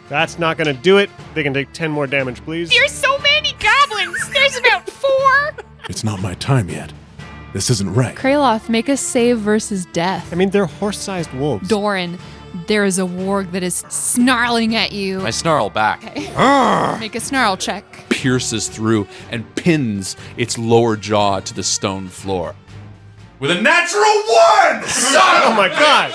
That's not going to do it. They can take 10 more damage, please. There's so many goblins. There's about 4. It's not my time yet. This isn't right. Kraloth, make a save versus death. I mean, they're horse-sized wolves. Doran, there is a warg that is snarling at you. I snarl back. Make a snarl check. Pierces through and pins its lower jaw to the stone floor. With a natural 1! Oh my god!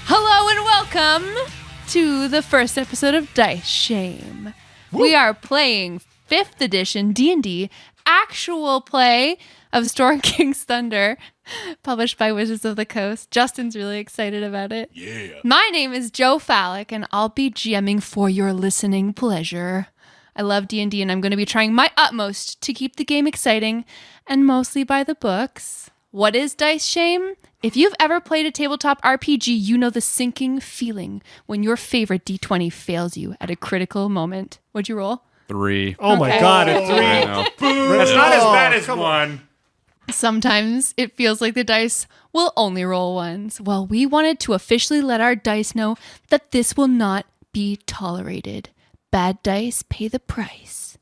Hello and welcome to the first episode of Dice Shame. We are playing 5th edition D&D actual play of Storm King's Thunder, published by Wizards of the Coast. Justin's really excited about it. Yeah. My name is Joe Fallick, and I'll be GMing for your listening pleasure. I love D&D, and I'm going to be trying my utmost to keep the game exciting and mostly by the books. What is Dice Shame? If you've ever played a tabletop RPG, you know the sinking feeling when your favorite D20 fails you at a critical moment. What'd you roll? 3. Oh my Okay. god, a 3. I know. That's not as bad as one. Sometimes it feels like the dice will only roll ones. Well, we wanted to officially let our dice know that this will not be tolerated. Bad dice pay the price.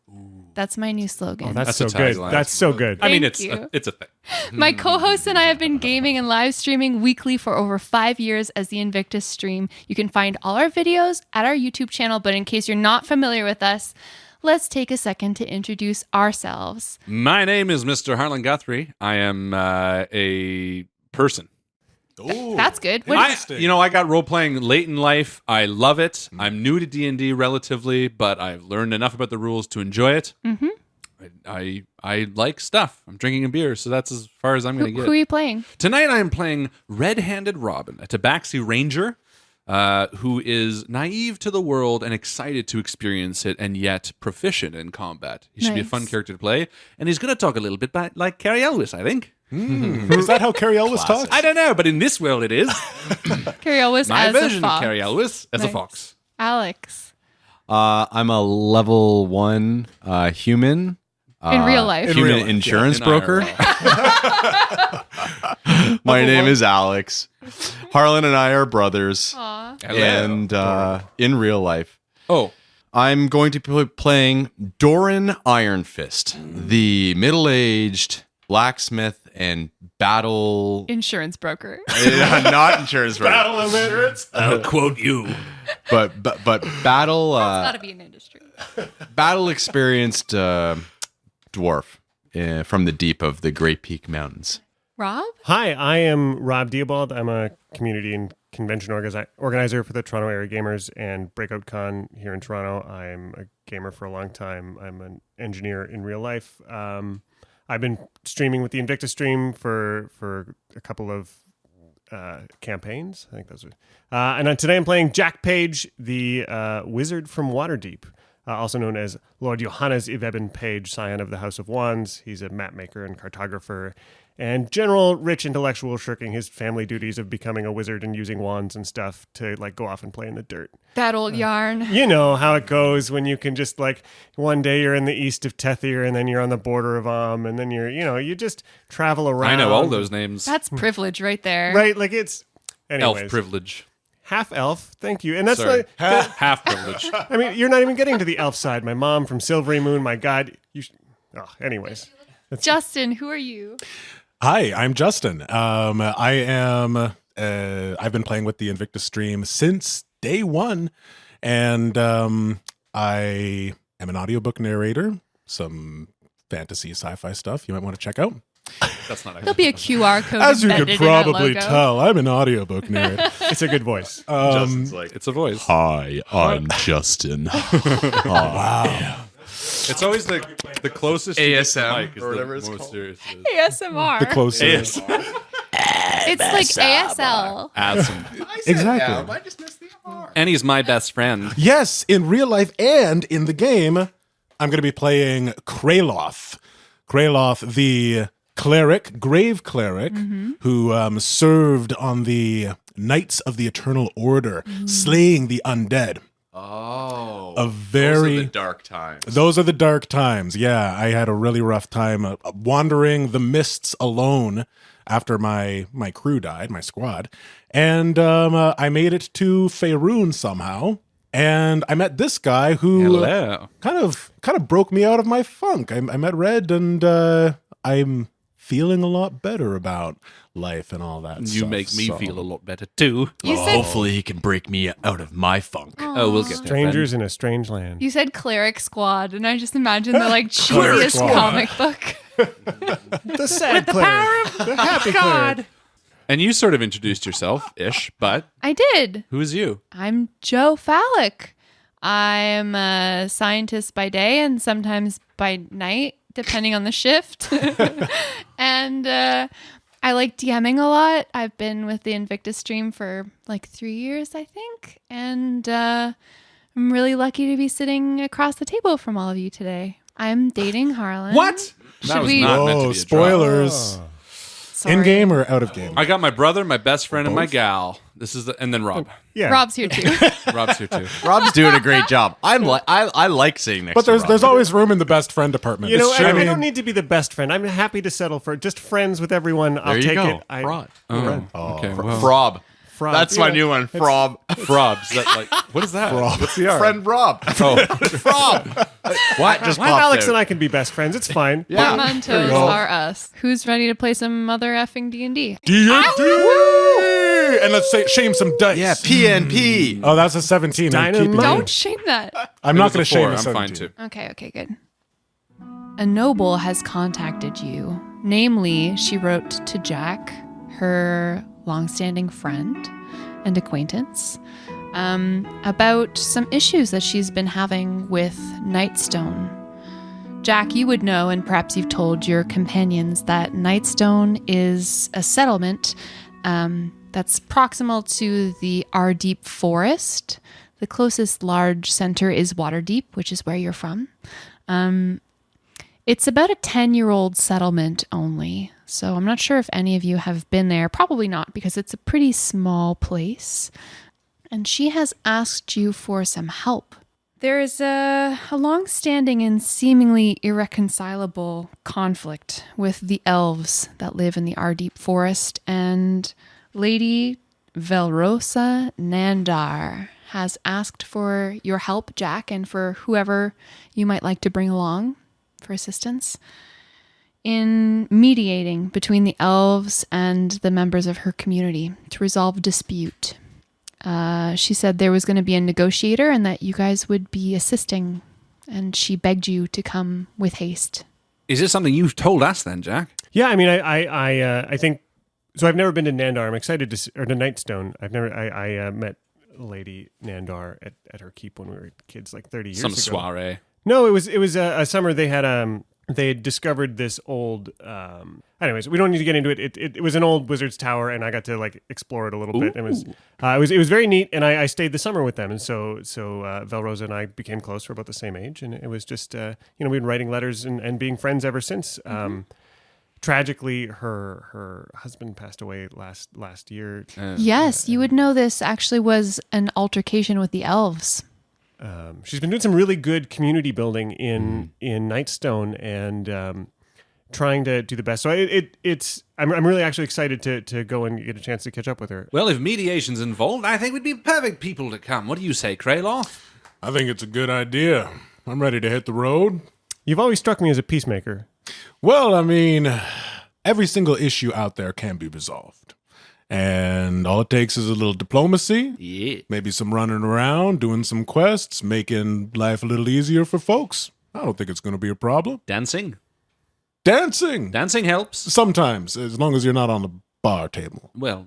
That's my new slogan. Oh, that's That's a so good. tagline. That's so good. I mean, Thank it's you. a thing. My co-hosts and I have been gaming and live streaming weekly for over 5 years as the Invictus Stream. You can find all our videos at our YouTube channel, but in case you're not familiar with us, let's take a second to introduce ourselves. My name is Mr. Harlan Guthrie. I am a person. Ooh. That's good. I got role-playing late in life. I love it. I'm new to D&D relatively, but I've learned enough about the rules to enjoy it. Mm-hmm. I like stuff. I'm drinking a beer, so that's as far as I'm going to Who get. are you playing? Tonight I am playing Red-Handed Robin, a Tabaxi Ranger who is naive to the world and excited to experience it and yet proficient in combat. He should be a fun Nice. character to play, and he's going to talk a little bit like Carrie Elwes, I think. Is that how Carrie Elwes talks? I don't know, but in this world it is. Carrie Elwes My as a version of fox. Carrie Elwes as a Nice. fox. Alex. I'm a level 1 human. In real life. in Human real life, insurance In broker. IRL. My name is Alex. Harlan and I are brothers. Aw. And in real life, Oh, I'm going to be playing Doran Iron Fist, the middle-aged blacksmith and battle... Insurance broker. not insurance broker, Battle of Insurance. I'll quote you. but battle Gotta be an industry. battle experienced dwarf from the deep of the Great Peak Mountains. Rob? Hi, I am Rob Diabald. I'm a community and convention organizer for the Toronto Area Gamers and Breakout Con here in Toronto. I'm a gamer for a long time. I'm an engineer in real life. I've been streaming with the Invictus Stream for a couple of campaigns. I think those are. And today I'm playing Jack Page, the wizard from Waterdeep, also known as Lord Johannes Iveben Page, scion of the House of Wands. He's a map maker and cartographer and general rich intellectual shirking his family duties of becoming a wizard and using wands and stuff to like go off and play in the dirt. That old yarn. You know how it goes when you can just like one day you're in the east of Tethir and then you're on the border of and then you just travel around. I know all those names. That's privilege right there. Right, like it's anyways. Elf privilege. Half elf, thank you. And that's Sorry. like Half privilege. I mean, you're not even getting to the elf side. My mom from Silvery Moon, my god, anyways. Justin, who are you? Hi, I'm Justin. I am. I've been playing with the Invictus Stream since day one, and I am an audiobook narrator. Some fantasy sci-fi stuff you might want to check out. That's not There'll be a QR code As you could embedded in that probably logo. tell, I'm an audiobook narrator. It's a good voice. Justin's like, It's a voice. "Hi, I'm Justin." Wow. It's always the closest you get to ASM, the mic is or whatever the it's most called. serious it is. ASMR. The closer. It's like ASL. Awesome. Exactly. I just missed the R. And he's my best friend. Yes, in real life and in the game, I'm going to be playing Kraloth. Kraloth, the cleric, grave cleric, who served on the Knights of the Eternal Order, slaying the undead. Oh. a Those very are the dark times. Those are the dark times. Yeah, I had a really rough time wandering the mists alone after my crew died, my squad, and I made it to Faerun somehow, and I met this guy who Hello. kind of broke me out of my funk. I met Red, and I'm feeling a lot better about life and all that. You stuff, make me so. feel a lot better too. You said Hopefully he can break me out of my funk. Oh, we'll get there. Strangers in a strange land. you said Cleric Squad, and I just imagine the like Cleric cheesiest Squad. comic book. The sad cleric. The happy cleric. And you sort of introduced yourself, ish, but I did. who is you? I'm Joe Phallic. I'm a scientist by day and sometimes by night, depending on the shift. And I like DMing a lot. I've been with the Invictus stream for like 3 years, I think. And I'm really lucky to be sitting across the table from all of you today. I'm dating Harlan. What? Should That was we- not meant to Oh, be a spoilers! Sorry. In game or out of game? drop. I got my brother, my best friend, and my gal. This is and then Rob. Yeah. Rob's here too. Rob's here too. Rob's doing a great job. I like sitting next But to Rob. there's always room in the best friend department. You know, I I mean, don't need to be the best friend. I'm happy to settle for just friends with everyone. I'll There you take go. it. Frod. Okay, well, Frob. Frob. That's my Yeah. new one. Frob. Frobs. That like what is that? What's the R? Friend Rob. Oh, Frob. What just popped Alex out? and I can be best friends. It's fine. Yeah. Portmanteaus go. are us. Who's ready to play some mother effing D&D? D&D! And let's say shame some dice. Yeah, PNP. Oh, that's a 17. I'm keeping Dynamite. it. Don't shame that. I'm it not was going a to shame four. a I'm 17. fine too. Okay, good. A noble has contacted you. Namely, she wrote to Jack, her longstanding friend and acquaintance, about some issues that she's been having with Nightstone. Jack, you would know, and perhaps you've told your companions, that Nightstone is a settlement that's proximal to the Ardeep Forest. The closest large center is Waterdeep, which is where you're from. It's about a 10-year-old settlement only, so I'm not sure if any of you have been there. Probably not, because it's a pretty small place. And she has asked you for some help. There is a long-standing and seemingly irreconcilable conflict with the elves that live in the Ardeep Forest, and Lady Velrosa Nandar has asked for your help, Jack, and for whoever you might like to bring along for assistance in mediating between the elves and the members of her community to resolve a dispute. She said there was going to be a negotiator and that you guys would be assisting, and she begged you to come with haste. Is this something you've told us then, Jack? Yeah, I mean, I think so. I've never been to Nandar. I'm excited to or to Nightstone. I met Lady Nandar at her keep when we were kids, like 30 years Some ago. soiree. No, it was a summer. They had discovered this old. Anyways, we don't need to get into it. It was an old wizard's tower, and I got to like explore it a little bit. It was very neat, and I stayed the summer with them, and so Velrosa and I became close. We're about the same age, and it was just we've been writing letters and being friends ever since. Tragically, her husband passed away last year. Yes, you would know this actually was an altercation with the elves. She's been doing some really good community building in Nightstone and trying to do the best. So I'm really actually excited to go and get a chance to catch up with her. Well, if mediation's involved, I think we'd be perfect people to come. What do you say, Kraloth? I think it's a good idea. I'm ready to hit the road. You've always struck me as a peacemaker. Well, I mean, every single issue out there can be resolved. And all it takes is a little diplomacy, Yeah. maybe some running around, doing some quests, making life a little easier for folks. I don't think it's going to be a problem. Dancing. Dancing! Dancing helps. Sometimes, as long as you're not on the bar table. Well,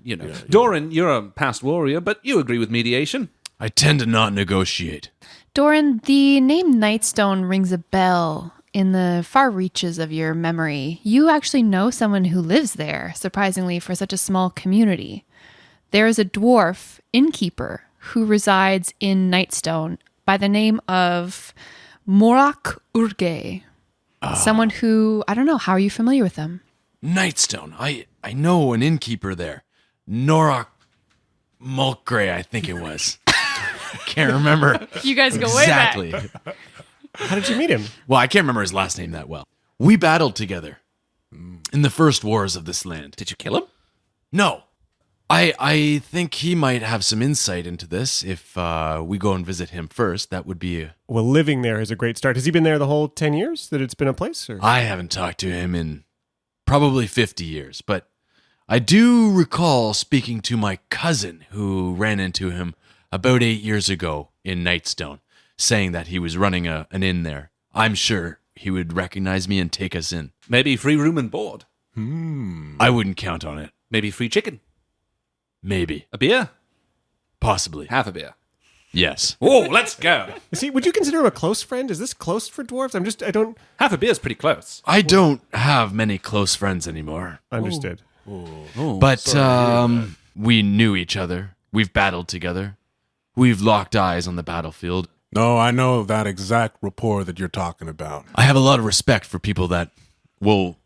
Doran, you're a past warrior, but you agree with mediation. I tend to not negotiate. Doran, the name Nightstone rings a bell in the far reaches of your memory. You actually know someone who lives there, surprisingly, for such a small community. There is a dwarf innkeeper who resides in Nightstone by the name of Morak Urge. Someone who, I don't know, how are you familiar with them? Nightstone. I know an innkeeper there. Norak Mulgray, I think it was. Can't remember You guys go way back. exactly. How did you meet him? Well, I can't remember his last name that well. We battled together in the first wars of this land. Did you kill him? No. I think he might have some insight into this. If we go and visit him first, that would be... Well, living there is a great start. Has he been there the whole 10 years that it's been a place? Or? I haven't talked to him in probably 50 years, but I do recall speaking to my cousin who ran into him about 8 years ago in Nightstone, saying that he was running an inn there. I'm sure he would recognize me and take us in. Maybe free room and board. I wouldn't count on it. Maybe free chicken. Maybe. A beer. Possibly. Half a beer. Yes. Oh, let's go. Would you consider him a close friend? Is this close for dwarves? I don't Half a beer is pretty close. I don't have many close friends anymore. understood. But we knew each other. We've battled together. We've locked eyes on the battlefield. No, I know that exact rapport that you're talking about. I have a lot of respect for people that will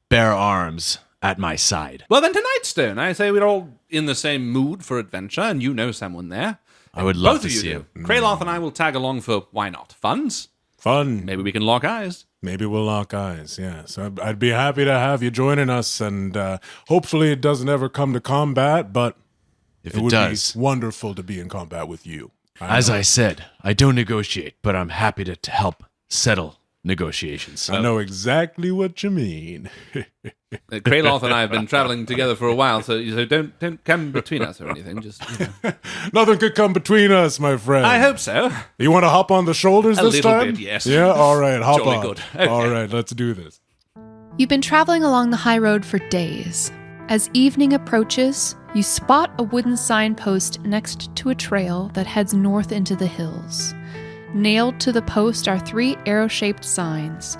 bear arms at my side. Well, then to Nightstone. I say we're all in the same mood for adventure, and you know someone there. I would love Both to of you see do. him. Kraloth and I will tag along for, why not, funds? Fun. Maybe we can lock eyes. Maybe we'll lock eyes, yeah. So I'd be happy to have you joining us, and hopefully it doesn't ever come to combat, but If it it would does, be wonderful to be in combat with you. as I said, I don't negotiate, but I'm happy to help settle negotiations. I know exactly what you mean. Kraloth and I have been traveling together for a while, so don't come between us or anything. Just Nothing could come between us, my friend. I hope so. You want to hop on the shoulders A this little time? bit, yes. Yeah, all right, hop Jolly on. good. Okay. All right, let's do this. You've been traveling along the high road for days. As evening approaches, you spot a wooden signpost next to a trail that heads north into the hills. Nailed to the post are 3 arrow-shaped signs.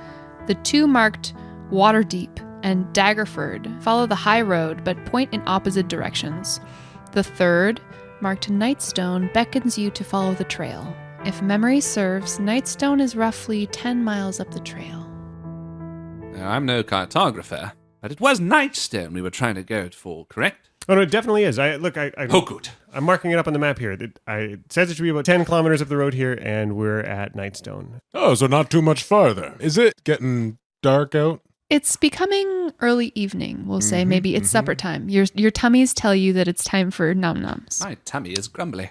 The 2 marked Waterdeep and Daggerford follow the high road but point in opposite directions. The 3rd, marked Nightstone, beckons you to follow the trail. If memory serves, Nightstone is roughly 10 miles up the trail. Now, I'm no cartographer, but it was Nightstone we were trying to go for, correct? Oh, no, it definitely is. I Oh, good. I'm marking it up on the map here. It says it should be about 10 kilometers up the road here, and we're at Nightstone. Oh, so not too much farther. Is it getting dark out? It's becoming early evening, we'll say. Maybe it's supper time. Your tummies tell you that it's time for num-nums. My tummy is grumbly.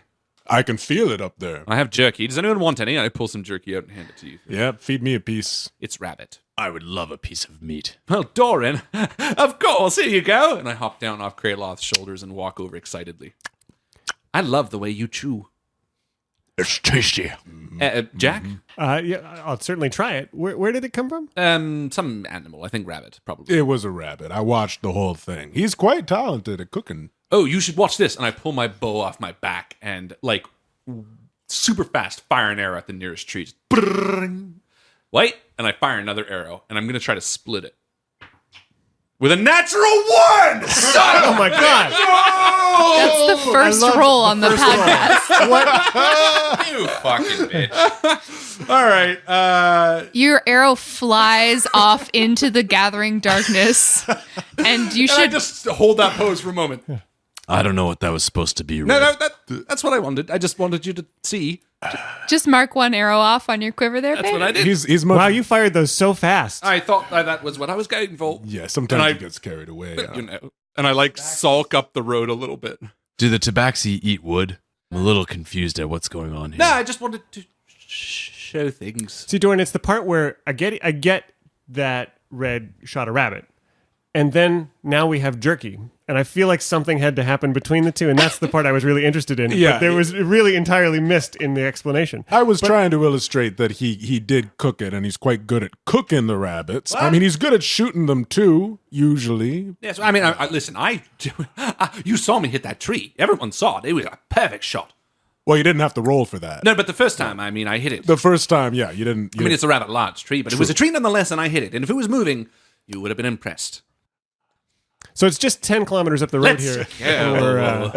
I can feel it up there. I have jerky. Does anyone want any? I pull some jerky out and hand it to you. Yep, feed me a piece. It's rabbit. I would love a piece of meat. Well, Doran, of course, here you go. And I hop down off Kraloth's shoulders and walk over excitedly. I love the way you chew. It's tasty. Jack? Yeah, I'll certainly try it. Where did it come from? Some animal. I think rabbit, probably. It was a rabbit. I watched the whole thing. He's quite talented at cooking. Oh, you should watch this. And I pull my bow off my back and, like, super fast fire an arrow at the nearest tree. Just brrrring. Wait, and I fire another arrow, and I'm going to try to split it. With a natural 1! Oh my god! That's the first roll on the podcast. You fucking bitch. All right. Your arrow flies off into the gathering darkness, and you And I should just hold that pose for a moment. I don't know what that was supposed to be. No, Red. that's what I wanted. I just wanted you to see. just mark 1 arrow off on your quiver there, That's babe. what I did. He's much. Wow, you fired those so fast. I thought that was what I was going for. Yeah, sometimes And he gets carried away. You know. And I like sulk up the road a little bit. Do the tabaxi eat wood? I'm a little confused at what's going on here. No, I just wanted to show things. See, Doran, it's the part where I get that Red shot a rabbit, and then now we have jerky, and I feel like something had to happen between the two, and that's the part I was really interested in. Yeah. But there was really entirely missed in the explanation. I was trying to illustrate that he did cook it, and he's quite good at cooking the rabbits. I mean, he's good at shooting them too, usually. Yes, I mean, listen. You saw me hit that tree. Everyone saw it. It was a perfect shot. Well, you didn't have to roll for that. No, but the first time, I mean, I hit it. The first time, yeah, you didn't. I mean, it's a rather large tree, but it was a tree nonetheless, and I hit it. And if it was moving, you would have been impressed. So it's just 10 kilometers up the road here. go.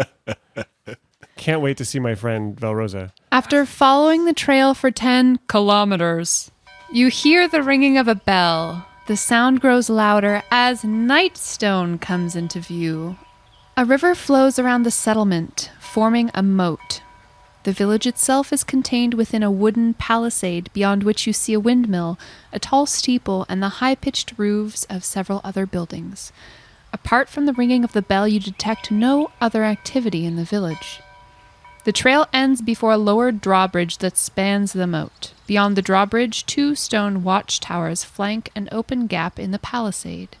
Can't wait to see my friend Valrosa. After following the trail for 10 kilometers, you hear the ringing of a bell. The sound grows louder as Nightstone comes into view. A river flows around the settlement, forming a moat. The village itself is contained within a wooden palisade beyond which you see a windmill, a tall steeple, and the high-pitched roofs of several other buildings. Apart from the ringing of the bell, you detect no other activity in the village. The trail ends before a lowered drawbridge that spans the moat. Beyond the drawbridge, 2 stone watchtowers flank an open gap in the palisade.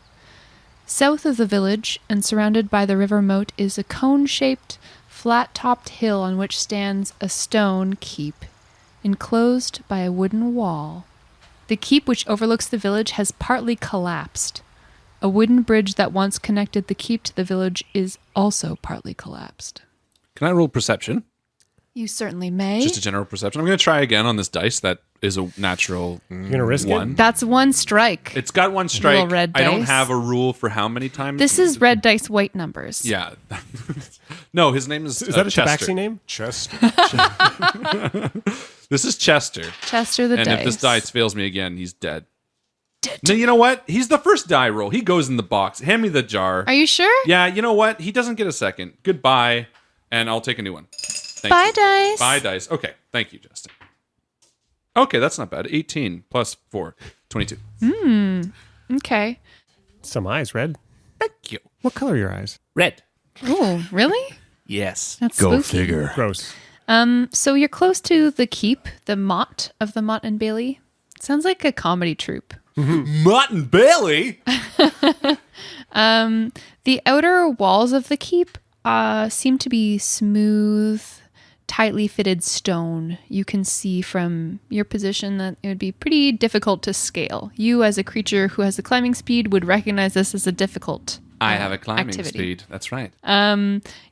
South of the village, and surrounded by the river moat, is a cone-shaped, flat-topped hill on which stands a stone keep, enclosed by a wooden wall. The keep, which overlooks the village, has partly collapsed. A wooden bridge that once connected the keep to the village is also partly collapsed. Can I roll perception? You certainly may. Just a general perception. I'm going to try again on this dice. That is a natural You're gonna risk one. it? That's 1 strike. It's got 1 strike. Little red I don't dice. have a rule for how many times. This is red dice, white numbers. Yeah. No, his name is Is that a Chester. tabaxi name? Chester. This is Chester. Chester the And dice. if this dice fails me again, he's dead. No, you know what? He's the first die roll. He goes in the box. Hand me the jar. Are you sure? Yeah, you know what? He doesn't get a second. Goodbye, and I'll take a new one. Thank Bye, you. dice. Bye, dice. Okay, thank you, Justin. Okay, that's not bad. 18 plus 4, 22. Okay. Some eyes, red. Thank you. What color are your eyes? Red. Oh, really? Yes. That's Go spooky. figure. Gross. So you're close to the keep, the Mott of the Mott and Bailey. Sounds like a comedy troupe. Mutton Bailey. The outer walls of the keep seem to be smooth, tightly fitted stone. You can see from your position that it would be pretty difficult to scale. You, as a creature who has the climbing speed, would recognize this as a difficult I have a climbing activity. speed. That's right.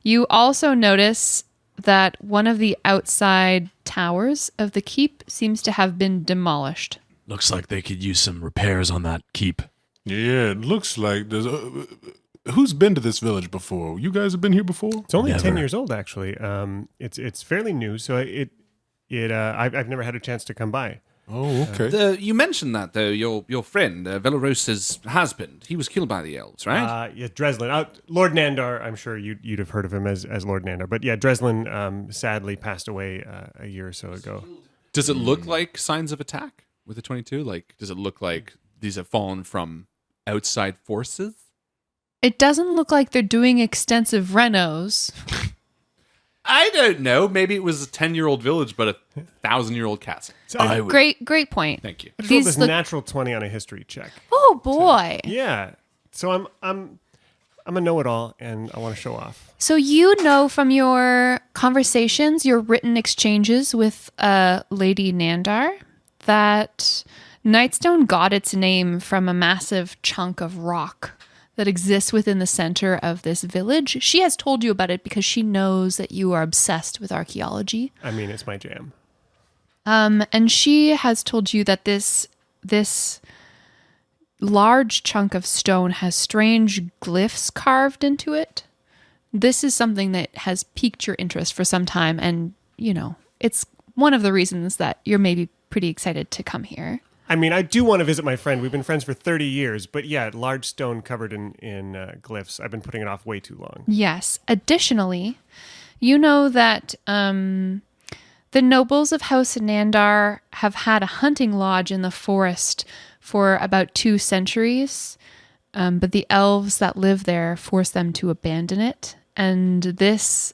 You also notice that one of the outside towers of the keep seems to have been demolished. Looks like they could use some repairs on that keep. Yeah, it looks like there's. Who's been to this village before? You guys have been here before? It's only 10 Never. years old, actually. It's fairly new, so I've never had a chance to come by. Oh, okay. You mentioned that though. Your friend Velarosa's husband. He was killed by the elves, right? Yeah, Dreslin. Lord Nandar, I'm sure you'd have heard of him as Lord Nandar. But yeah, Dreslin sadly passed away a year or so ago. Does it look like signs of attack with the 22? Like, does it look like these have fallen from outside forces? It doesn't look like they're doing extensive renos. I don't know. Maybe it was a 10-year-old village, but a 1,000-year-old castle. So I would. Great point. Thank you. I just rolled These this look- natural 20 on a history check. Oh boy. Yeah. So I'm a know-it-all, and I want to show off. So you know from your conversations, your written exchanges with Lady Nandar, that Nightstone got its name from a massive chunk of rock that exists within the center of this village. She has told you about it because she knows that you are obsessed with archaeology. I mean, it's my jam. And she has told you that this large chunk of stone has strange glyphs carved into it. This is something that has piqued your interest for some time, and it's one of the reasons that you're maybe pretty excited to come here. I mean, I do want to visit my friend. We've been friends for 30 years, but yeah, large stone covered in glyphs. I've been putting it off way too long. Yes. Additionally, you know that the nobles of House Nandar have had a hunting lodge in the forest for about 2 centuries, but the elves that live there forced them to abandon it. And this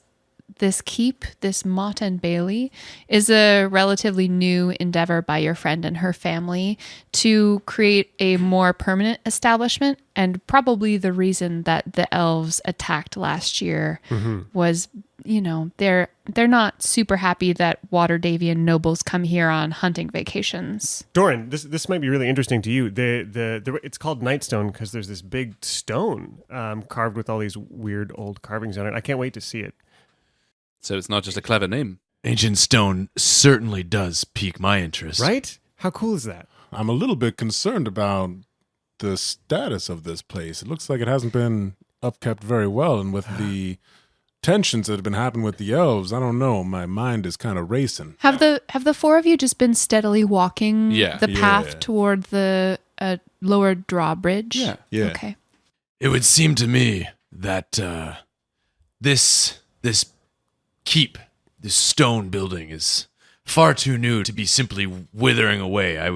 keep, this Mott and Bailey, is a relatively new endeavor by your friend and her family to create a more permanent establishment, and probably the reason that the elves attacked last year was, they're not super happy that Waterdavian nobles come here on hunting vacations. Doran, this might be really interesting to you. The it's called Nightstone because there's this big stone carved with all these weird old carvings on it. I can't wait to see it. So it's not just a clever name. Ancient stone certainly does pique my interest. Right? How cool is that? I'm a little bit concerned about the status of this place. It looks like it hasn't been upkept very well, and with the tensions that have been happening with the elves, I don't know. My mind is kind of racing. Have the 4 of you just been steadily walking Yeah. the path Yeah. toward the lower drawbridge? Yeah. Yeah. Okay. It would seem to me that this keep This stone building is far too new to be simply withering away. I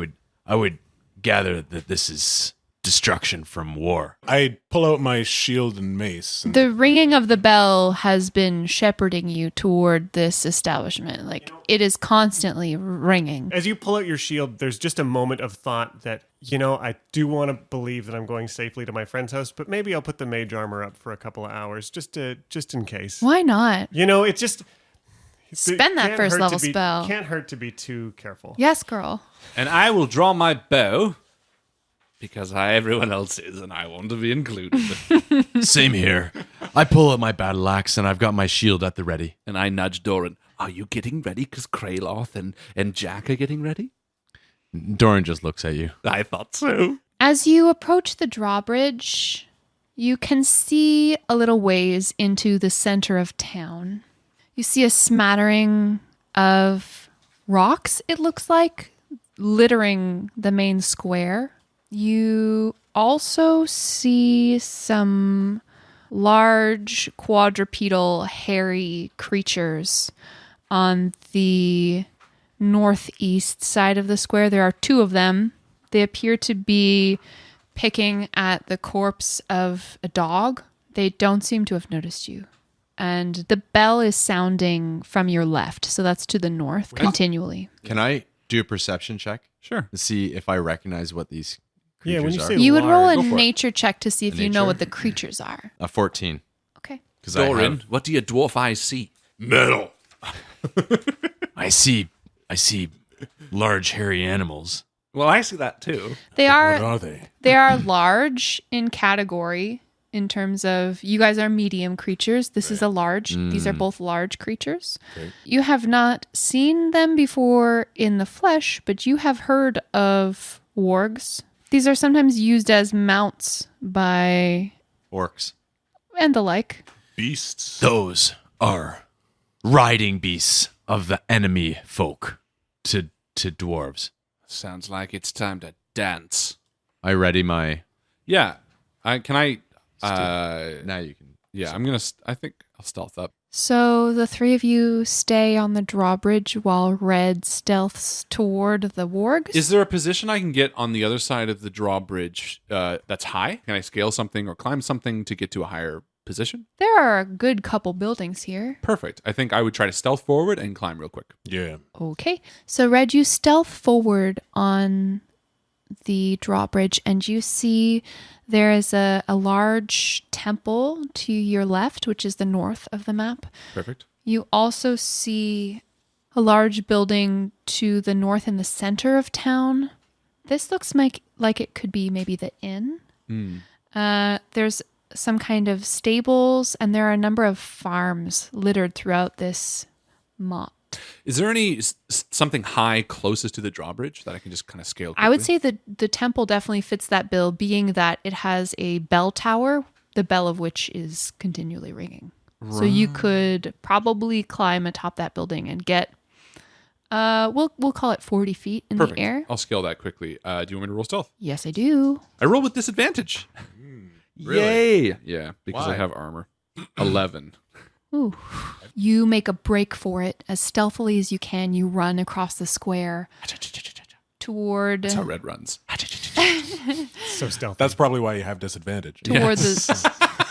would gather that this is destruction from war. I pull out my shield and mace. And The ringing of the bell has been shepherding you toward this establishment. Like, it is constantly ringing. As you pull out your shield, there's just a moment of thought that, I do want to believe that I'm going safely to my friend's house, but maybe I'll put the mage armor up for a couple of hours just in case. Why not? It's just Spend that can't first hurt level to be- spell. Can't hurt to be too careful. Yes, girl. And I will draw my bow because everyone else is, and I want to be included. Same here. I pull out my battle axe and I've got my shield at the ready. And I nudge Doran. Are you getting ready? Because Kraloth and Jack are getting ready? Doran just looks at you. I thought so. As you approach the drawbridge, you can see a little ways into the center of town. You see a smattering of rocks, it looks like, littering the main square. You also see some large quadrupedal hairy creatures on the northeast side of the square. There are two of them. They appear to be picking at the corpse of a dog. They don't seem to have noticed you. And the bell is sounding from your left, so that's to the north continually. Can I do a perception check Sure. to see if I recognize what these Yeah, creatures when you are? say You would roll a large- Go for it. nature check to see if you know nature? what the creatures are. A 14. Okay. Because Doran, what do your dwarf eyes see? Metal. I see large hairy animals. Well, I see that too. They what are are they? they are large in category in terms of you guys are medium creatures. This is a large. These are both large creatures. You have not seen them before in the flesh, but you have heard of wargs. These are sometimes used as mounts by Orcs. and the like. Beasts. Those are riding beasts of the enemy folk to dwarves. Sounds like it's time to dance. I ready my... Yeah. Now you can... Yeah, I think I'll stealth up. So the three of you stay on the drawbridge while Red stealths toward the wargs. Is there a position I can get on the other side of the drawbridge that's high? Can I scale something or climb something to get to a higher position? There are a good couple buildings here. Perfect. I think I would try to stealth forward and climb real quick. Yeah. Okay. So, Red, you stealth forward on the drawbridge and you see there is a large temple to your left, which is the north of the map. Perfect. You also see a large building to the north in the center of town. This looks like it could be maybe the inn. There's some kind of stables, and there are a number of farms littered throughout this mop. Is there any something high closest to the drawbridge that I can just kind of scale quickly? I would say that the temple definitely fits that bill, being that it has a bell tower, the bell of which is continually ringing. So you could probably climb atop that building and get, we'll call it 40 feet in Perfect. the air. I'll scale that quickly. Do you want me to roll stealth? Yes, I do. I roll with disadvantage. Really? Yay! Yeah, because I Why? have armor. 11. Ooh. You make a break for it. As stealthily as you can, you run across the square toward That's how Red runs. So stealthy. That's probably why you have disadvantage. the.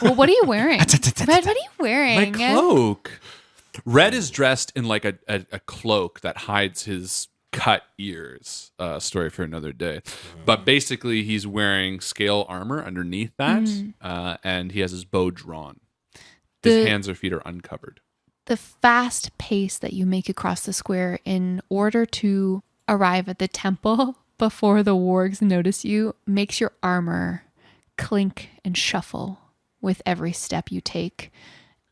Well, what are you wearing? Red, what are you My wearing? cloak. Red is dressed in like a cloak that hides his cut ears. Story for another day. But basically, he's wearing scale armor underneath that, and he has his bow drawn. His The- hands or feet are uncovered. The fast pace that you make across the square in order to arrive at the temple before the wargs notice you makes your armor clink and shuffle with every step you take.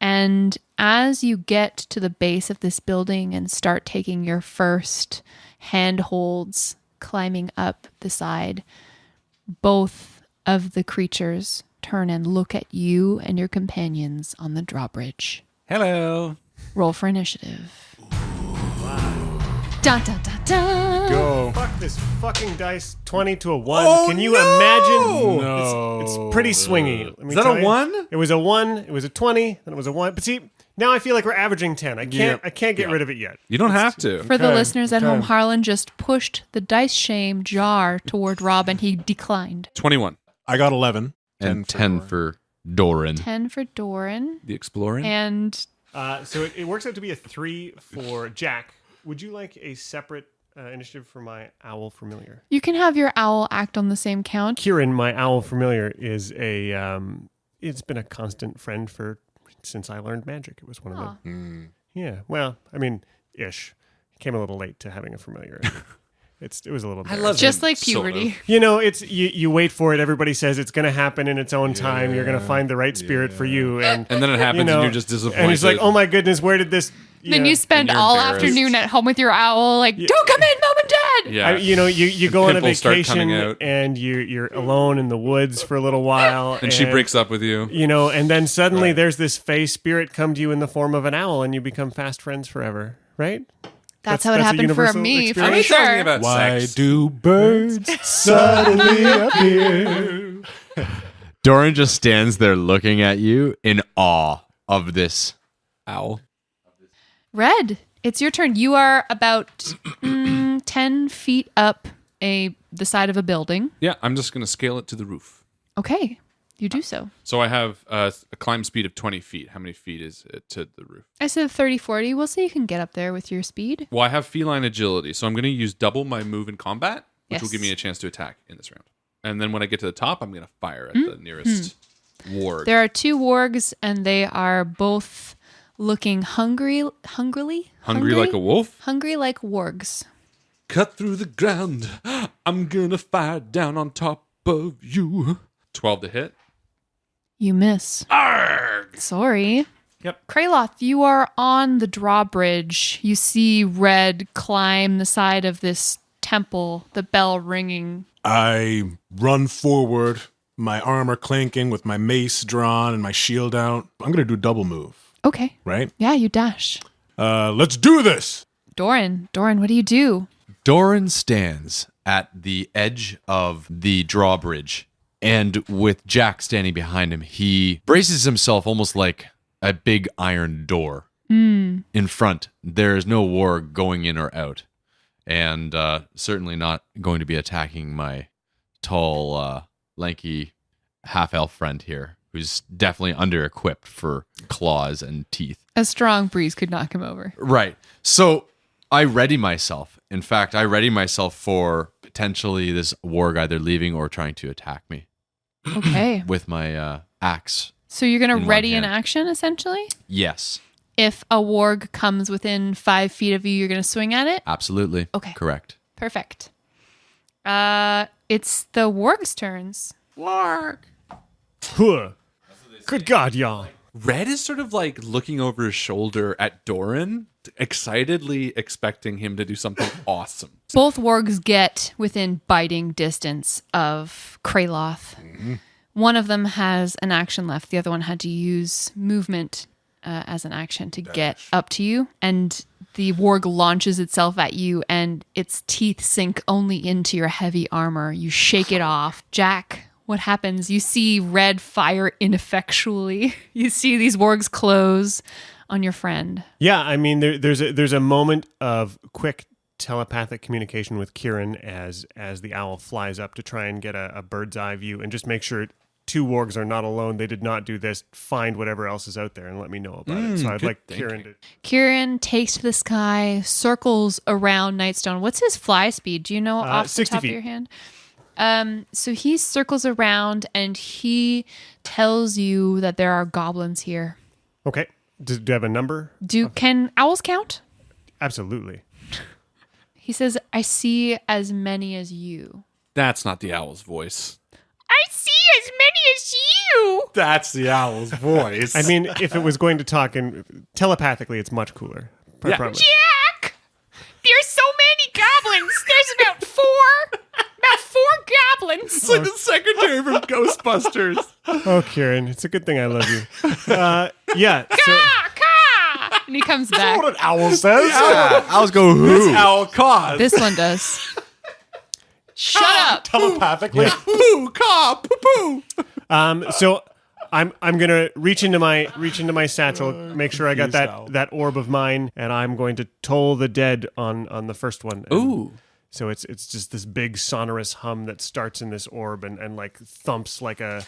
And as you get to the base of this building and start taking your first handholds climbing up the side, both of the creatures turn and look at you and your companions on the drawbridge. Hello. Roll for initiative. Dun, dun, dun, dun. Go. Fuck this fucking dice. 20 to a 1. Can you imagine? No. It's pretty swingy. Let me Is that tell a you. 1? It was a 1. It was a 20. Then it was a 1. But see, Now I feel like we're averaging 10. I can't get rid of it yet. You don't have to. For the Okay, listeners at home, okay. Harlan just pushed the dice shame jar toward Rob and he declined. 21. I got 11. And 10 for Doran. 10 for Doran. The exploring. And So it works out to be a 3 for Jack. Would you like a separate initiative for my owl familiar? you can have your owl act on the same count. Kieran, my owl familiar, is it's been a constant friend since I learned magic. It was one of the Yeah, well, I mean, ish. Came a little late to having a familiar. It was a little. I love Just him, like sort of. puberty. You know, it's you wait for it. Everybody says it's going to happen in its own time. You're going to find the right spirit for you, and And then it happens and you're just disappointed. And it's like, oh my goodness, where did this? Then you spend And you're all embarrassed. afternoon at home with your owl, like, don't come in, Mom and Dad. Yeah. you go on a Pimples start vacation coming out. and you're alone in the woods for a little while, and she breaks up with you. You know, and then suddenly there's this fey spirit come to you in the form of an owl, and you become fast friends forever, right? That's how it a happened for universal me, for Are we experience. talking sure. about Why sex? do birds suddenly appear? Doran just stands there looking at you in awe of this. Owl. Red, it's your turn. You are about 10 feet up the side of a building. Yeah, I'm just going to scale it to the roof. Okay, you do so. So I have a climb speed of 20 feet. How many feet is it to the roof? I said 30, 40. We'll see you can get up there with your speed. Well, I have feline agility, so I'm going to use double my move in combat, which will Yes. give me a chance to attack in this round. And then when I get to the top, I'm going to fire at the nearest warg. There are 2 wargs, and they are both looking hungrily. Hungry like a wolf? Hungry like wargs. Cut through the ground. I'm going to fire down on top of you. 12 to hit. You miss. Arrgh! Sorry. Yep. Kraloth, you are on the drawbridge. You see Red climb the side of this temple, the bell ringing. I run forward, my armor clanking with my mace drawn and my shield out. I'm going to do a double move, Okay. right? Yeah, you dash. Let's do this. Doran, what do you do? Doran stands at the edge of the drawbridge, and with Jack standing behind him, he braces himself almost like a big iron door. In front, there is no warg going in or out, and certainly not going to be attacking my tall, lanky half-elf friend here, who's definitely under-equipped for claws and teeth. A strong breeze could knock him over. Right. So I ready myself. In fact, I ready myself for potentially this warg either leaving or trying to attack me Okay. with my axe. So you're going In to one ready an hand. action, essentially? Yes, If a warg comes within 5 feet of you, you're going to swing at it? absolutely. Okay. Correct. Perfect. It's the warg's turns. Huh. Good God, y'all. Red is sort of like looking over his shoulder at Doran, excitedly expecting him to do something awesome. Both wargs get within biting distance of Kraloth. One of them has an action left. The other one had to use movement as an action to get up to you. And the warg launches itself at you, and its teeth sink only into your heavy armor. You shake it off. Jack, what happens? You see Red fire ineffectually. You see these wargs close on your friend. Yeah, I mean, there's a moment of quick telepathic communication with Kieran as the owl flies up to try and get a bird's eye view and just make sure 2 wargs are not alone. They did not do this. Find whatever else is out there and let me know about it. So I'd good like thinking. Kieran to. Kieran takes to the sky, circles around Nightstone. What's his fly speed? Do you know off the 60 top feet. of your hand? So he circles around and he tells you that there are goblins here. Okay. Do you have a number? Can owls count? Absolutely. He says, I see as many as you. That's not the owl's voice. I see as many as you. That's the owl's voice. I mean, if it was going to talk in telepathically, it's much cooler. I Yeah. promise. Jack, there's so many goblins. There's about four goblins. it's like the secretary from Ghostbusters. Oh, Kieran, it's a good thing I love you. Yeah. So, Caw. And he comes back. What an owl says. Owls go who? Owl cause. This one does. Shut up. Telepathically. Poo, caw, poo, poo. so I'm gonna reach into my satchel, make sure I got confused now. that orb of mine, and I'm going to toll the dead on the first one. And Ooh. so it's just this big sonorous hum that starts in this orb and like thumps like a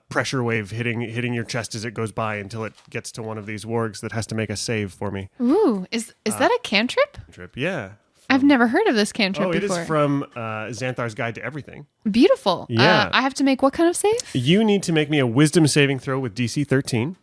pressure wave hitting your chest as it goes by until it gets to one of these wargs that has to make a save for me. Ooh, is that a cantrip? Trip, yeah. I've never heard of this cantrip Oh, it before. is from Xanthar's Guide to Everything. Beautiful. Yeah. I have to make what kind of save? You need to make me a Wisdom saving throw with DC 13.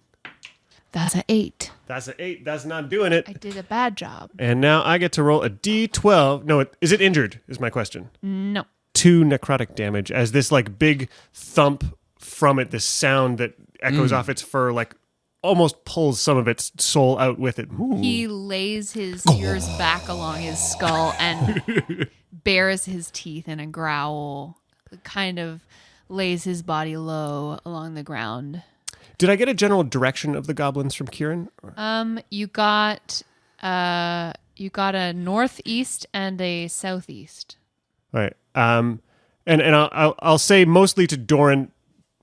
That's an 8. That's an 8. That's not doing it. I did a bad job. And now I get to roll a D12. No, is it injured? Is my question. No. 2 necrotic damage as this like big thump from it, this sound that echoes off its fur, like almost pulls some of its soul out with it. He lays his ears back along his skull and bares his teeth in a growl. Kind of lays his body low along the ground. Did I get a general direction of the goblins from Kieran? You got a northeast and a southeast. All right. And I'll say mostly to Doran,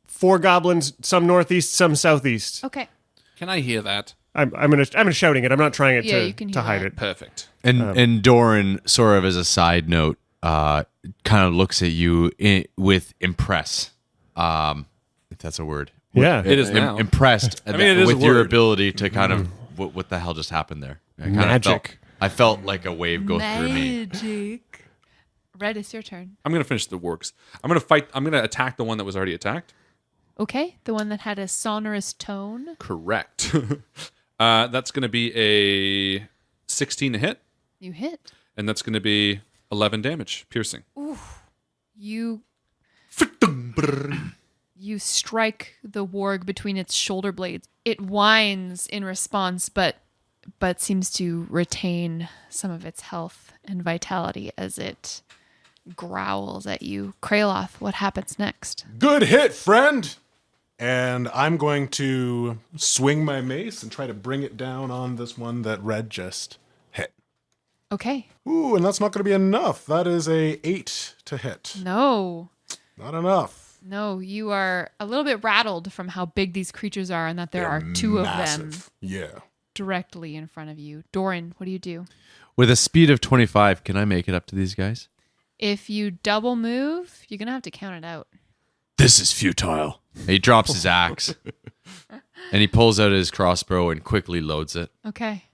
4 goblins, some northeast, some southeast. Okay. Can I hear that? I'm gonna shouting it. I'm not trying it Yeah, you can to hear hide that. it. Perfect. And Doran, sort of as a side note, kind of looks at you with impress, if that's a word. Yeah. It is now. Impressed mean, it is a with your word. ability to kind of what the hell just happened there. I kinda Magic. I felt like a wave go through me. Magic. Red, it's your turn. I'm gonna finish the works. I'm gonna attack the one that was already attacked. Okay, the one that had a sonorous tone. Correct. That's gonna be a 16 to hit, You hit. and that's gonna be 11 damage, piercing. You strike the warg between its shoulder blades. It whines in response, but seems to retain some of its health and vitality as it growls at you. Kraloth, what happens next? Good hit, friend. And I'm going to swing my mace and try to bring it down on this one that Red just hit. Okay. Ooh, and that's not going to be enough. That is a 8 to hit. No, Not enough. you are a little bit rattled from how big these creatures are and that there are 2 of them Massive. Yeah. directly in front of you. Doran, what do you do? With a speed of 25, can I make it up to these guys? If you double move, you're going to have to count it out. This is futile. He drops his axe and he pulls out his crossbow and quickly loads it. Okay.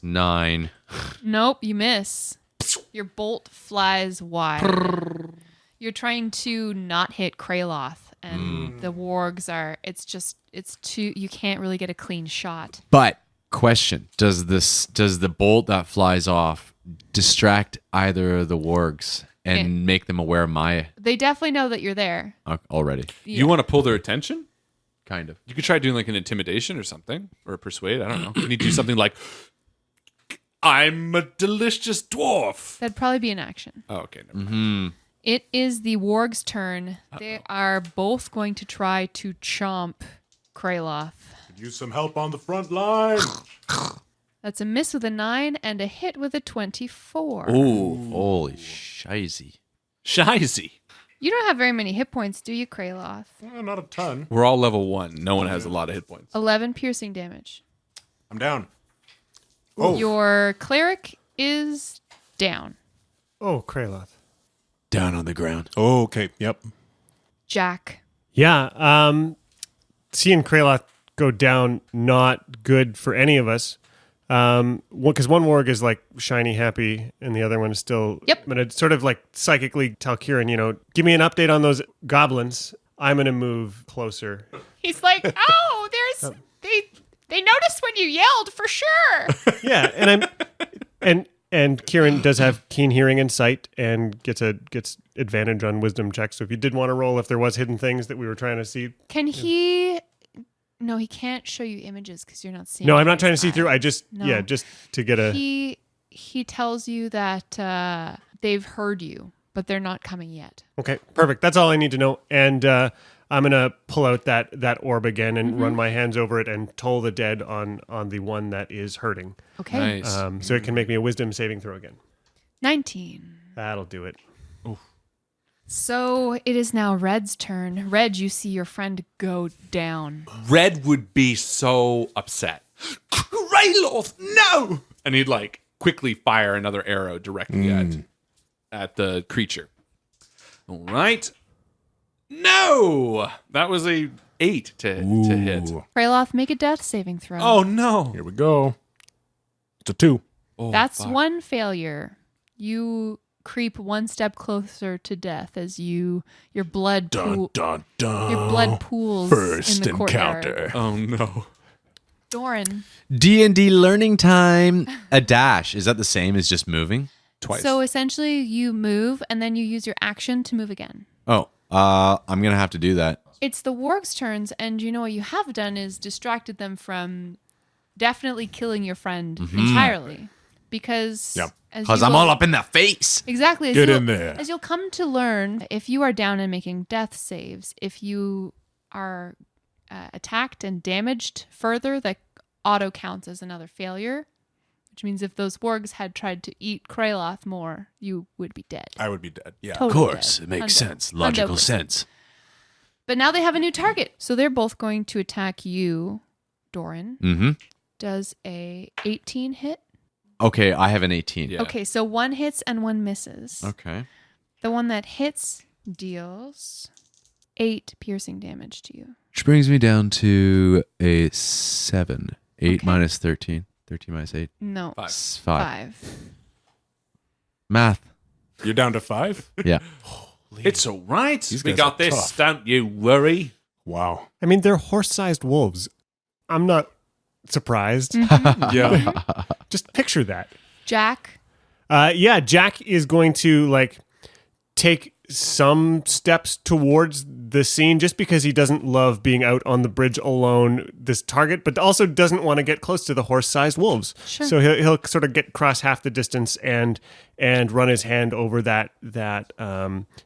9. Nope, you miss. Your bolt flies wide. You're trying to not hit Kraloth, and the wargs are. It's too. You can't really get a clean shot. But question: Does the bolt that flies off distract either of the wargs and make them aware of my They definitely know that you're there. already? You want to pull their attention? Kind of. You could try doing like an intimidation or something, or a persuade. I don't know. You need to do something like, "I'm a delicious dwarf." That'd probably be an action. Oh, okay. Never mind. It is the warg's turn. They are both going to try to chomp Kraloth. Use some help on the front line. That's a miss with a 9 and a hit with a 24. Ooh, Holy shizy. shizy. You don't have very many hit points, do you, Kraloth? Not a ton. We're all level 1. No one has a lot of hit points. 11 piercing damage. I'm down. Oh, Your cleric is down. Oh, Kraloth. Down on the ground. oh, okay. Yep. Jack. Yeah. Seeing Kraloth go down, not good for any of us. Because one warg is like shiny happy, and the other one is still. Yep. I'm gonna sort of like psychically tell Kieran, give me an update on those goblins. I'm gonna move closer. He's like, oh, they noticed when you yelled for sure. Yeah, and Kieran does have keen hearing and sight, and gets advantage on wisdom checks. So if you did want to roll, if there was hidden things that we were trying to see. Can he? No, he can't show you images because you're not seeing. No, I'm with not trying to his see through. eye. I just No. just to get a. He tells you that they've heard you, but they're not coming yet. Okay, perfect. That's all I need to know. And I'm gonna pull out that orb again and run my hands over it and toll the dead on the one that is hurting. Okay. Nice. So it can make me a wisdom saving throw again. 19. That'll do it. So it is now Red's turn. Red, you see your friend go down. Red would be so upset. Rayloth, no! And he'd like quickly fire another arrow directly at the creature. All right. No! That was a 8 to hit. Kraloth, make a death saving throw. Oh no. Here we go. It's a 2. Oh, That's fuck. one failure. You creep one step closer to death as your blood Dun, dun, dun. your blood pools First in the courtyard. encounter. Oh no. Doran. D&D learning time. A dash. Is that the same as just moving? Twice. So essentially you move and then you use your action to move again. Oh, I'm going to have to do that. It's the warg's turns, and you know what you have done is distracted them from definitely killing your friend entirely. Because Yep. Because I'm all up in the face. Exactly. Get in there. As you'll come to learn, if you are down and making death saves, if you are attacked and damaged further, that auto counts as another failure. Which means if those wargs had tried to eat Kraloth more, you would be dead. I would be dead. Yeah. Totally Of course, dead. it makes Undo- sense. Logical undoubtedly. sense. But now they have a new target. So they're both going to attack you, Doran. Mm-hmm. Does a 18 hit? Okay, I have an 18. Yeah. Okay, so one hits and one misses. Okay. The one that hits deals 8 piercing damage to you. Which brings me down to a 7. 8 Okay. minus 13. 13 minus 8. No, 5. 5. Math. You're down to 5? Yeah. It's all right. These We guys got are this. tough. Don't you worry. Wow. I mean, they're horse-sized wolves. I'm not surprised. Yeah. Just picture that. Jack, Yeah, Jack is going to like take some steps towards the scene just because he doesn't love being out on the bridge alone, this target, but also doesn't want to get close to the horse-sized wolves. Sure. So he'll sort of get across half the distance and run his hand over that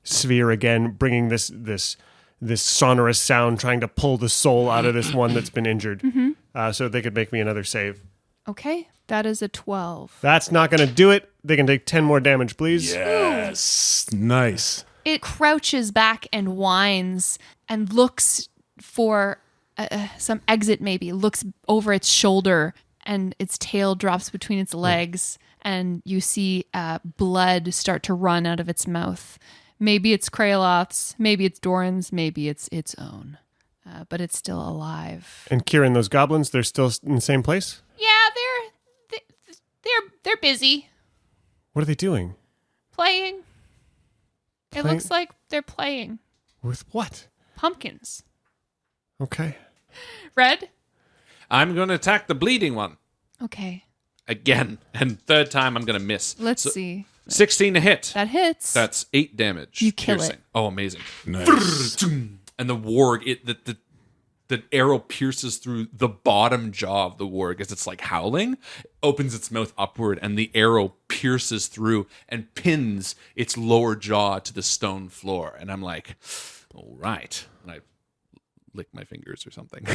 sphere again, bringing this sonorous sound, trying to pull the soul out of this one that's been injured. So they could make me another save. okay, that is a 12. That's not going to do it. They can take 10 more damage, please. Yes. Nice. It crouches back and whines and looks for some exit maybe, looks over its shoulder and its tail drops between its legs and you see blood start to run out of its mouth. Maybe it's Kraloth's, maybe it's Doran's, maybe it's its own. But it's still alive. And Kieran, those goblins, they're still in the same place? Yeah, they're busy What are they doing? playing. It Playing? looks like they're playing With what? pumpkins. Okay. Red? I'm going to attack the bleeding one Okay, again. And third time I'm going to miss. let's So, see. 16 to hit. That hits. That's 8 damage. You kill piercing. it. Oh, amazing. Nice. And the warg, the arrow pierces through the bottom jaw of the warg as it's like howling, opens its mouth upward, and the arrow pierces through and pins its lower jaw to the stone floor. And I'm like, all right. And I lick my fingers or something.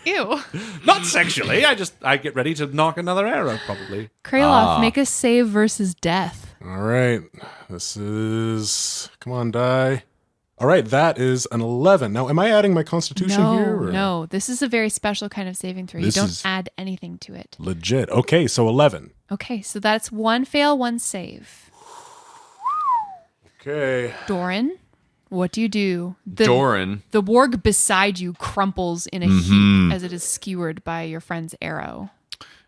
Ew. Not sexually. I get ready to knock another arrow, probably. Kraloth, make a save versus death. All right. This is. Come on, die. All right. That is an 11. Now, am I adding my constitution here? or- No. This is a very special kind of saving throw. This you don't is- add anything to it. Legit. Okay. So 11. Okay, so that's one fail, one save. Okay. Doran, what do you do? Doran. The warg beside you crumples in a heap as it is skewered by your friend's arrow.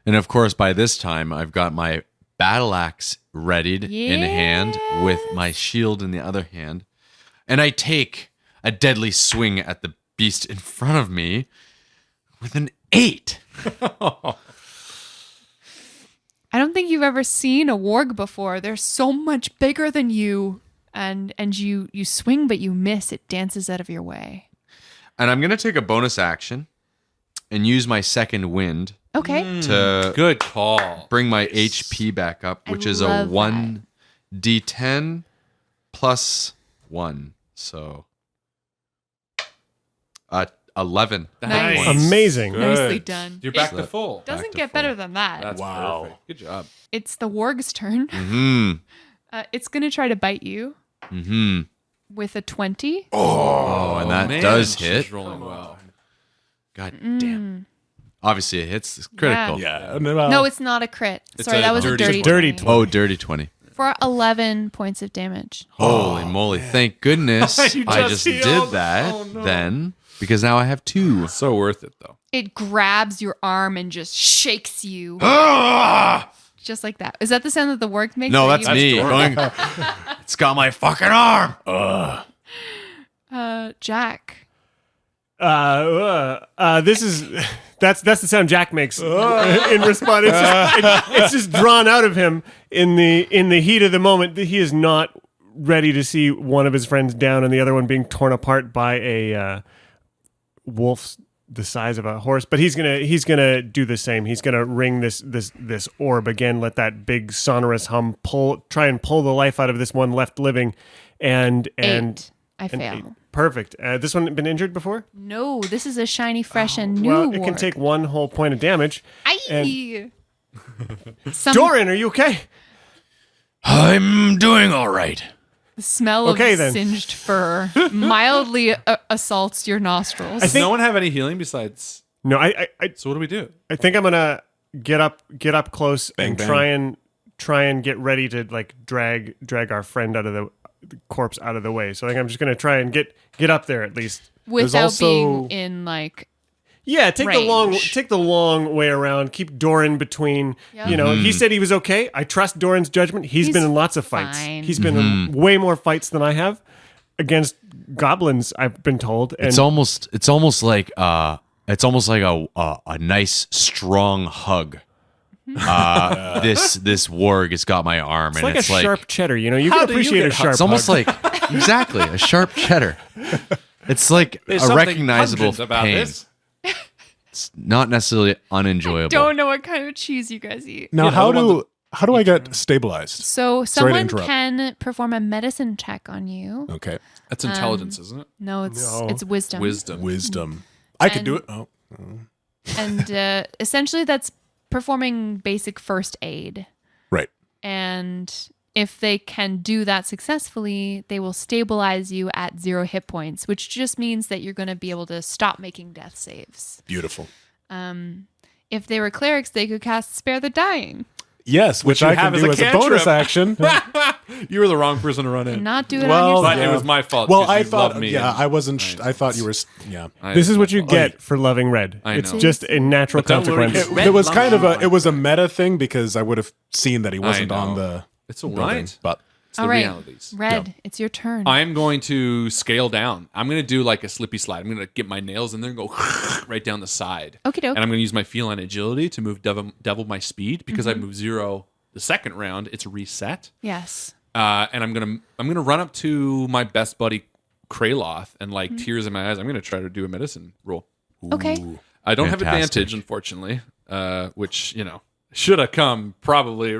And of course, by this time, I've got my battle axe readied in hand with my shield in the other hand. And I take a deadly swing at the beast in front of me with an 8. I don't think you've ever seen a warg before. They're so much bigger than you. And you swing, but you miss. It dances out of your way. And I'm going to take a bonus action and use my second wind Okay. to Good call. bring my HP back up, I which is a love 1d10 plus 1. So 11. Nice. points. Amazing. Nicely done. You're back It to full. Doesn't back to get better full. than that. That's Wow. perfect. Good job. It's the warg's turn. Mm-hmm. It's going to try to bite you. Mm-hmm. with a 20. Oh, and that Man, does she's hit. rolling well. God damn. Obviously, it hits. It's critical. Yeah. No, it's not a crit. Sorry, a that was a dirty dirty 20. 20. Oh, dirty 20. For 11 points of damage. Holy moly. Thank goodness You I just just healed. did that Oh, no. then, because now I have 2. So worth it though. It grabs your arm and just shakes you. Just like that. Is that the sound that the warg makes? No, Or that's you- me. Going, it's got my fucking arm. Jack. This is that's the sound Jack makes in response. It's just drawn out of him in the heat of the moment. He is not ready to see one of his friends down and the other one being torn apart by a wolf the size of a horse. But he's gonna do the same. He's gonna ring this orb again. Let that big sonorous hum try and pull the life out of this one left living, and 8. I and fail. 8. Perfect. This one been injured before? No, this is a shiny, fresh, and new Well, it can warg. take 1 whole point of damage. Aye. Doran, are you okay? I'm doing all right. The smell Okay, of then. singed fur mildly assaults your nostrils. Does no one have any healing besides? No, I So what do we do? think I'm gonna get up close and bang. try and get ready to like drag our friend out of the corpse out of the way. So I think I'm just gonna try and get up there at least. Without also- being in like Yeah, take Range. the long way around. Keep Doran between. Yeah. You know, he said he was okay. I trust Doran's judgment. He's been in lots of fights. fine. He's been in way more fights than I have against goblins. I've been told. And It's almost like a nice strong hug. This warg has got my arm, it's and like it's a like sharp cheddar. You know, you How can do you appreciate get a sharp. it's almost hug. like exactly a sharp cheddar. It's like There's a something recognizable pungent about pain. this. It's not necessarily unenjoyable. don't know what kind of cheese you guys eat. Now, Yeah, how the one do I get stabilized? So Sorry to someone interrupt. can perform a medicine check on you. Okay. That's intelligence, isn't it? No, it's No. it's wisdom. Wisdom. Wisdom. I could do it. And- Oh, And essentially that's performing basic first aid. right. And if they can do that successfully, they will stabilize you at 0 hit points, which just means that you're going to be able to stop making death saves. Beautiful. If they were clerics, they could cast Spare the Dying Yes, which you I have can as do a as a bonus cantrip. action. You were the wrong person to run and in. not do it Well, on your But yeah. it was my fault. Well, 'cause I you thought. love me Yeah, and I wasn't. I thought you were. Yeah. This is what you my get for loving red. I It's know. just a natural But don't worry, consequence. Red It was lumps kind of are it was a meta thing because I would have seen that he wasn't know. on the It's all building, right. but It's the All right, realities. Red, it's your turn. I'm going to scale down. I'm going to do like a slippy slide. I'm going to get my nails in there and go right down the side. Okie doke. And I'm going to use my feline agility to move double my speed because I moved 0 the second round. It's reset. Yes. And I'm gonna run up to my best buddy Kraloth and like tears in my eyes. I'm gonna try to do a medicine roll. Okay. I don't have Fantastic. advantage, unfortunately, which should have come probably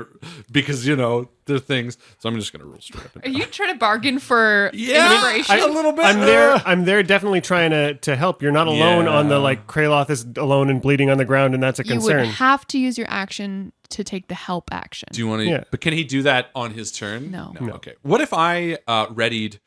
because they're things. So I'm just gonna roll straight up. Are you trying to bargain for Yeah, inspiration? a little bit. I'm there definitely trying to help. You're not alone Yeah. on the like Kraloth is alone and bleeding on the ground and that's a You would concern. have to use your action to take the help action. Do you want to? Yeah. But can he do that on his turn? No. Okay. What if I readied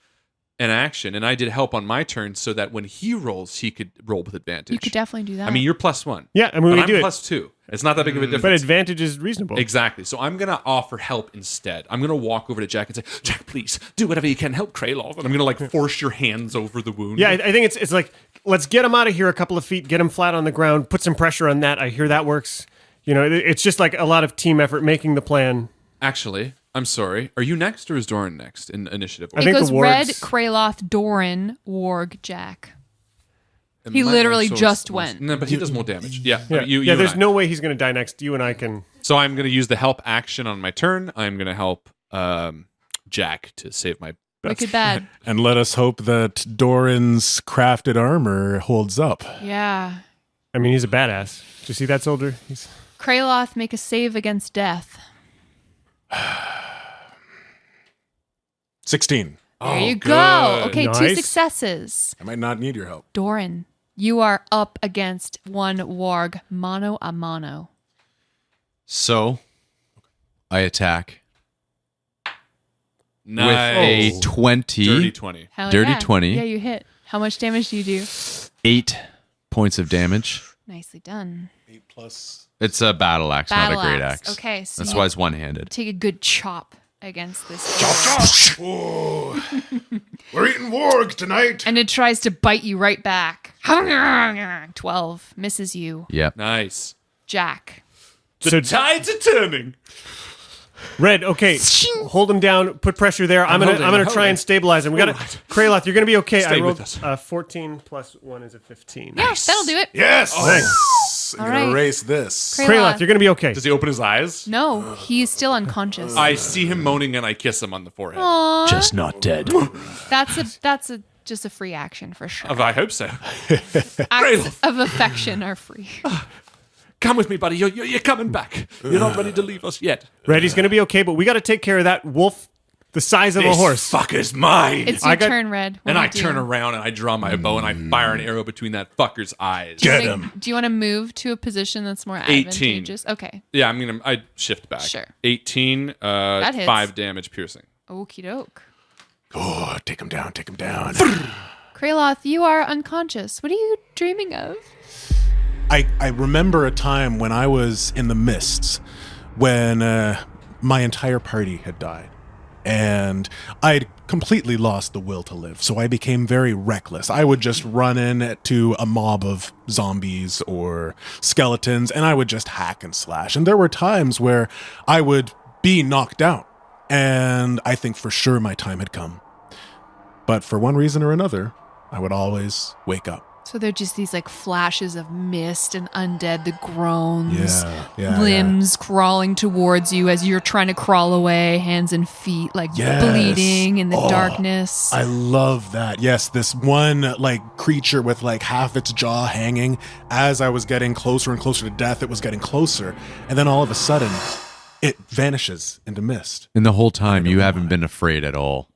an action and I did help on my turn so that when he rolls, he could roll with advantage? You could definitely do that. I mean, you're +1. Yeah, I mean, but we I'm do it. +2. It's not that big of a difference. But advantage is reasonable. Exactly. So I'm gonna offer help instead. I'm gonna walk over to Jack and say, "Jack, please do whatever you can. Help Kraloth." And I'm gonna like force your hands over the wound. Yeah, I think it's like let's get him out of here a couple of feet, get him flat on the ground, put some pressure on that. I hear that works. It's just like a lot of team effort making the plan. Actually, I'm sorry. Are you next or is Doran next in initiative? I it think goes the Red, wargs- Kraloth, Doran, Warg, Jack. It he might literally make just more- went. No, but he does more damage. Yeah. Yeah, You yeah. and There's I. no way he's going to die next. You and I can. So I'm gonna use the help action on my turn. I'm gonna help Jack to save my. Wicked bad. and let us hope that Doran's crafted armor holds up. Yeah. I mean, he's a badass. Did you see that soldier? He's Kraloth, make a save against death. 16. There you good. go. Okay, 2 Nice. successes. I might not need your help. Doran, you are up against one Warg, mano a mano. So I attack Nice. with a 20. Dirty 20. Hell Dirty yeah. 20. Yeah, you hit. How much damage do you do? 8 points of damage. Nicely done. 8 plus. It's a battle axe, Battle not a great axe. axe. Okay, so That's you why it's one-handed. take a good chop against this. We're eating warg tonight. And it tries to bite you right back. 12 misses you. Yep. Nice. Jack. The tides are turning. Red, okay, hold him down. Put pressure there. I'm holding, gonna I'm try holding. and stabilize him. We got to Alright. Kraloth, you're gonna be okay. Stay I rolled with us. 14 plus 1 is a 15. Yeah, that'll do it. Yes. Thanks. I'm All gonna right. erase this. Kraloth, you're gonna be okay. Does he open his eyes? No, he's still unconscious. I see him moaning and I kiss him on the forehead. Aw, Just not dead. that's just a free action for sure. I hope so. Acts of affection are free. Come with me, buddy. You're coming back. You're not ready to leave us yet. Red, he's gonna be okay, but we got to take care of that wolf the size of a This horse. fucker's mine. It's your I got- turn, Red. What and do I you do? turn around and I draw my bow and I fire an arrow between that fucker's eyes. Get Like, him. do you want to move to a position that's more 18. advantageous? Okay. Yeah, I shift back. Sure. 18, That hits. 5 damage piercing. Okie doke. Oh, take him down. Take him down. Kraloth, you are unconscious. What are you dreaming of? I remember a time when I was in the mists when my entire party had died. And I'd completely lost the will to live. So I became very reckless. I would just run in to a mob of zombies or skeletons and I would just hack and slash. And there were times where I would be knocked out. And I think for sure my time had come. But for one reason or another, I would always wake up. So they're just these like flashes of mist and undead, the groans, Yeah, limbs crawling towards you as you're trying to crawl away, hands and feet like Yes. bleeding in the Oh, darkness. I love that. Yes, this one like creature with like half its jaw hanging. As I was getting closer and closer to death, it was getting closer. And then all of a sudden, it vanishes into mist. And the whole time you haven't been afraid at all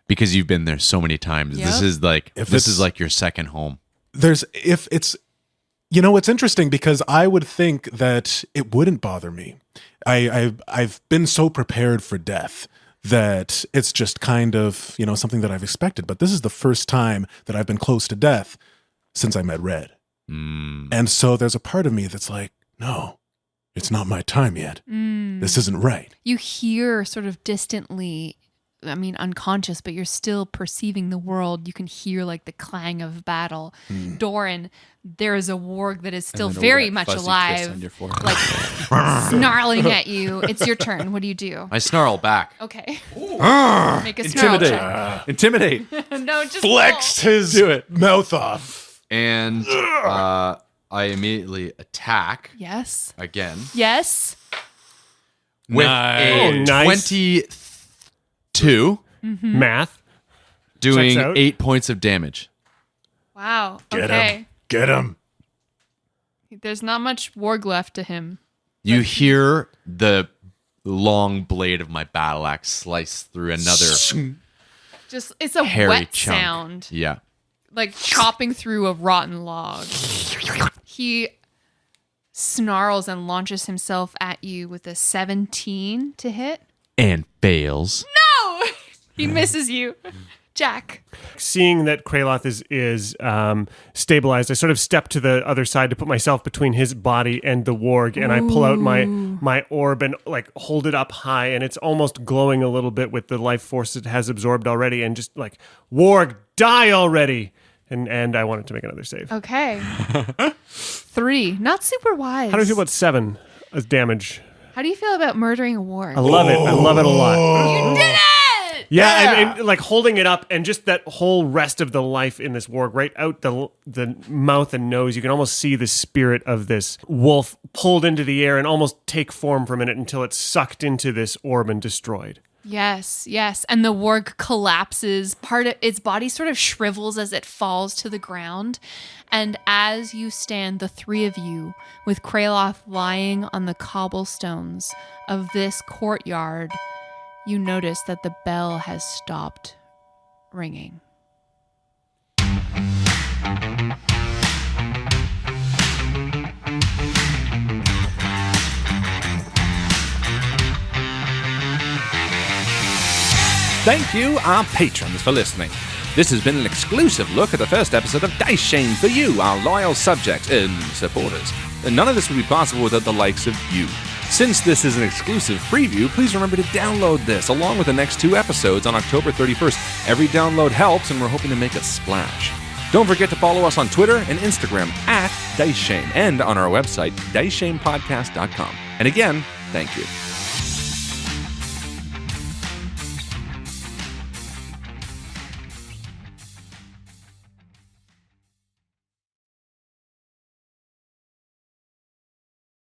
because you've been there so many times. Yep. This is like If this it's- is like your second home. It's interesting because I would think that it wouldn't bother me. I've been so prepared for death that it's just kind of, something that I've expected. But this is the first time that I've been close to death since I met Red. And so there's a part of me that's like, no, it's not my time yet. This isn't right. You hear sort of distantly, unconscious, but you're still perceiving the world. You can hear like the clang of battle. Doran, there is a warg that is still very much alive, like snarling at you. It's your turn. What do you do? I snarl back. Okay. Make a snarl check. Intimidate. No, just Flexed his mouth off. And I immediately attack roll. Yes. again Yes. with Nice. a Nice. 22, Math. doing Checks out. 8 points of damage. Wow. Get Okay. him. Get him. There's not much warg left to him. You hear the long blade of my battle axe slice through another Just it's a hairy wet chunk. sound, Yeah. like chopping through a rotten log. He snarls and launches himself at you with a 17 to hit. And fails. No, he misses you, Jack. Seeing that Kraloth is stabilized, I sort of step to the other side to put myself between his body and the warg, and I pull out my orb and like hold it up high, and it's almost glowing a little bit with the life force it has absorbed already, and just like, warg, die already! And I wanted to make another save. Okay, 3, not super wise. How do you feel about 7 as damage? How do you feel about murdering a warg? I love it. I love it a lot. You did it! Yeah, and like holding it up, and just that whole rest of the life in this warg, right out the mouth and nose, you can almost see the spirit of this wolf pulled into the air and almost take form for a minute until it's sucked into this orb and destroyed. Yes, yes. And the warg collapses. Part of its body sort of shrivels as it falls to the ground. And as you stand, the three of you, with Kraloth lying on the cobblestones of this courtyard, you notice that the bell has stopped ringing. Thank you, our patrons, for listening. This has been an exclusive look at the first episode of Dice Shame for you, our loyal subjects and supporters. And none of this would be possible without the likes of you. Since this is an exclusive preview, please remember to download this along with the next 2 episodes on October 31st. Every download helps, and we're hoping to make a splash. Don't forget to follow us on Twitter and Instagram at Dice Shame and on our website, diceshamepodcast.com. And again, thank you.